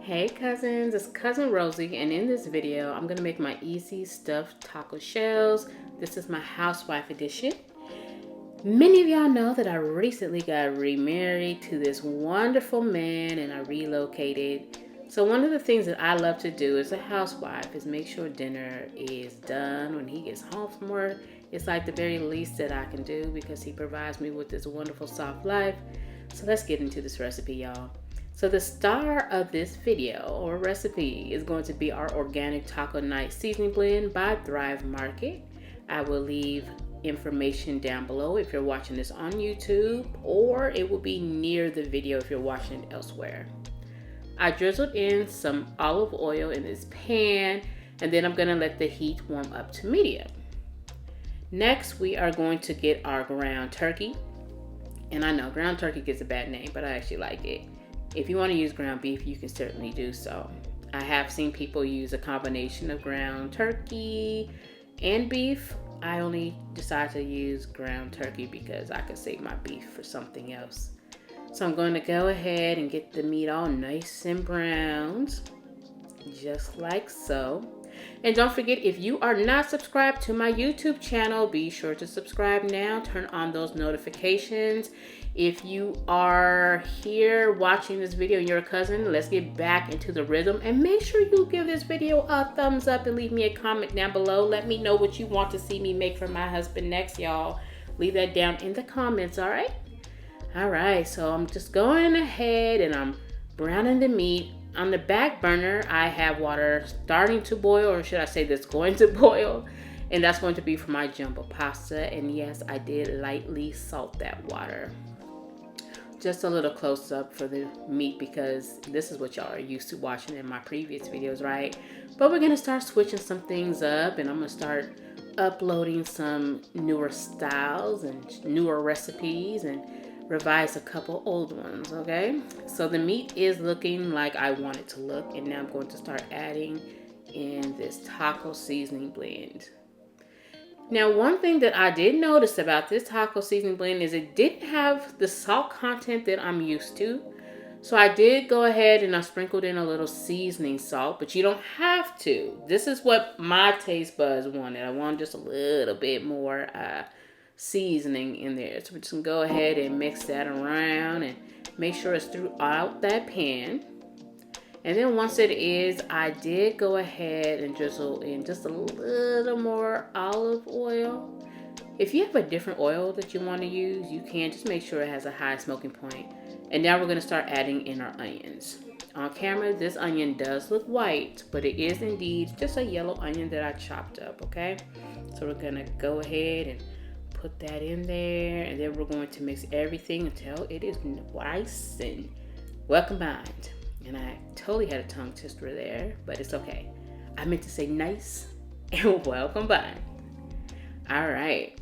Hey cousins, it's cousin Rosie, and in this video I'm gonna make my easy stuffed taco shells. This is my housewife edition. Many of y'all know that I recently got remarried to this wonderful man and I relocated. So one of the things that I love to do as a housewife is make sure dinner is done when he gets home from work. It's like the very least that I can do because he provides me with this wonderful soft life. So let's get into this recipe, y'all. So the star of this video or recipe is going to be our organic taco night seasoning blend by Thrive Market. I will leave information down below if you're watching this on YouTube, or it will be near the video if you're watching it elsewhere. I drizzled in some olive oil in this pan, and then I'm going to let the heat warm up to medium. Next, we are going to get our ground turkey. And I know ground turkey gets a bad name, but I actually like it. If you want to use ground beef, you can certainly do so. I have seen people use a combination of ground turkey and beef. I only decided to use ground turkey because I could save my beef for something else. So I'm going to go ahead and get the meat all nice and browned, just like so. And don't forget, if you are not subscribed to my YouTube channel, be sure to subscribe now. Turn on those notifications. If you are here watching this video and you're a cousin, let's get back into the rhythm. And make sure you give this video a thumbs up and leave me a comment down below. Let me know what you want to see me make for my husband next, y'all. Leave that down in the comments, all right? All right, so I'm just going ahead and I'm browning the meat. On the back burner, I have water starting to boil, or should I say that's going to boil, and that's going to be for my jumbo pasta. And yes, I did lightly salt that water. Just a little close up for the meat because this is what y'all are used to watching in my previous videos, right? But we're gonna start switching some things up, and I'm gonna start uploading some newer styles and newer recipes and revise a couple old ones, okay? So the meat is looking like I want it to look, and now I'm going to start adding in this taco seasoning blend. Now, one thing that I did notice about this taco seasoning blend is it didn't have the salt content that I'm used to. So I did go ahead and I sprinkled in a little seasoning salt, but you don't have to. This is what my taste buds wanted. I wanted just a little bit more seasoning in there. So we're just gonna go ahead and mix that around and make sure it's throughout that pan. And then once it is, I did go ahead and drizzle in just a little more olive oil. If you have a different oil that you want to use, you can. Just make sure it has a high smoking point. And now we're gonna start adding in our onions. On camera, this onion does look white, but it is indeed just a yellow onion that I chopped up, okay? So we're gonna go ahead and put that in there, and then we're going to mix everything until it is nice and well combined. And I totally had a tongue twister there, but it's okay. I meant to say nice and well combined. All right.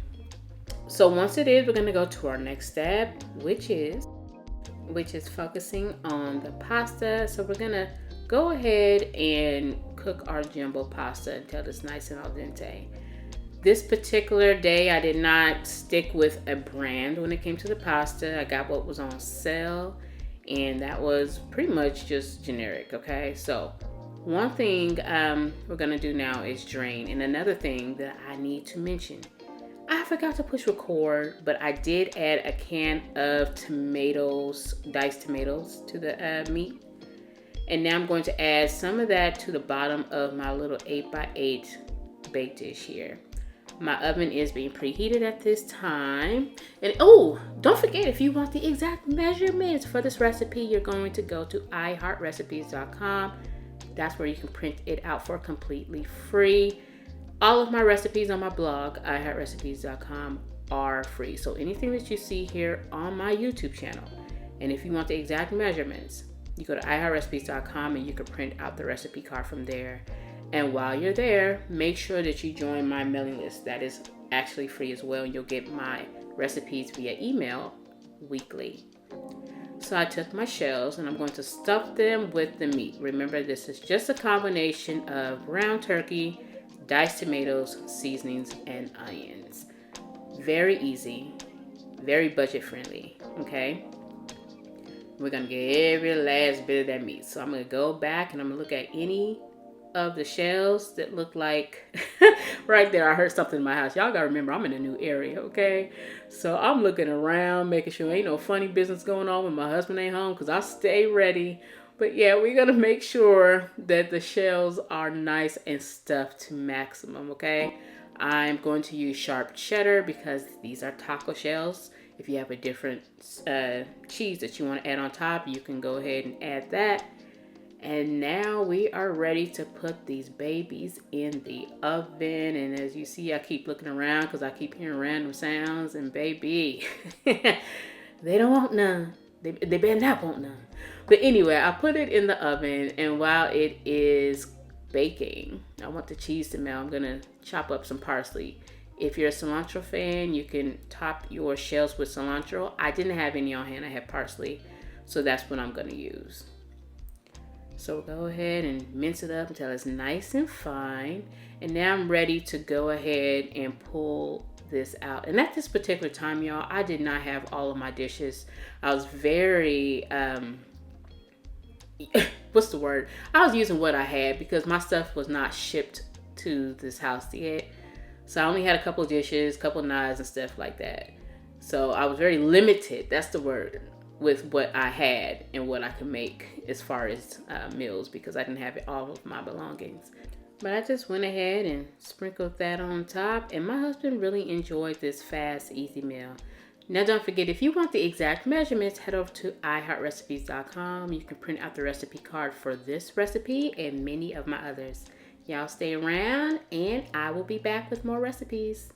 So once it is, we're gonna go to our next step, which is focusing on the pasta. So we're gonna go ahead and cook our jumbo pasta until it's nice and al dente. This particular day, I did not stick with a brand when it came to the pasta. I got what was on sale, and that was pretty much just generic, okay? So one thing we're gonna do now is drain. And another thing that I need to mention, I forgot to push record, but I did add a can of tomatoes, diced tomatoes to the meat. And now I'm going to add some of that to the bottom of my little 8x8 bake dish here. My oven is being preheated at this time. And oh, don't forget, if you want the exact measurements for this recipe, you're going to go to iHeartRecipes.com. That's where you can print it out for completely free. All of my recipes on my blog, iHeartRecipes.com, are free. So anything that you see here on my YouTube channel, and if you want the exact measurements, you go to iHeartRecipes.com and you can print out the recipe card from there. And while you're there, make sure that you join my mailing list. That is actually free as well. You'll get my recipes via email weekly. So I took my shells and I'm going to stuff them with the meat. Remember, this is just a combination of ground turkey, diced tomatoes, seasonings, and onions. Very easy, very budget friendly, okay? We're gonna get every last bit of that meat. So I'm gonna go back and I'm gonna look at any of the shells that look like right there. I heard something in my house. Y'all gotta remember, I'm in a new area, okay? So I'm looking around, making sure ain't no funny business going on when my husband ain't home, because I stay ready. But yeah, we're gonna make sure that the shells are nice and stuffed to maximum, okay? I'm going to use sharp cheddar because these are taco shells. If you have a different cheese that you want to add on top, you can go ahead and add that. And now we are ready to put these babies in the oven. And as you see, I keep looking around because I keep hearing random sounds. And baby, they don't want none. They better not want none. But anyway, I put it in the oven. And while it is baking, I want the cheese to melt. I'm going to chop up some parsley. If you're a cilantro fan, you can top your shells with cilantro. I didn't have any on hand. I had parsley. So that's what I'm going to use. So go ahead and mince it up until it's nice and fine. And now I'm ready to go ahead and pull this out. And at this particular time, y'all, I did not have all of my dishes. I was very, what's the word? I was using what I had because my stuff was not shipped to this house yet. So I only had a couple of dishes, a couple of knives and stuff like that. So I was very limited, that's the word, with what I had and what I could make as far as meals, because I didn't have all of my belongings. But I just went ahead and sprinkled that on top, and my husband really enjoyed this fast, easy meal. Now don't forget, if you want the exact measurements, head over to iHeartRecipes.com. You can print out the recipe card for this recipe and many of my others. Y'all stay around, and I will be back with more recipes.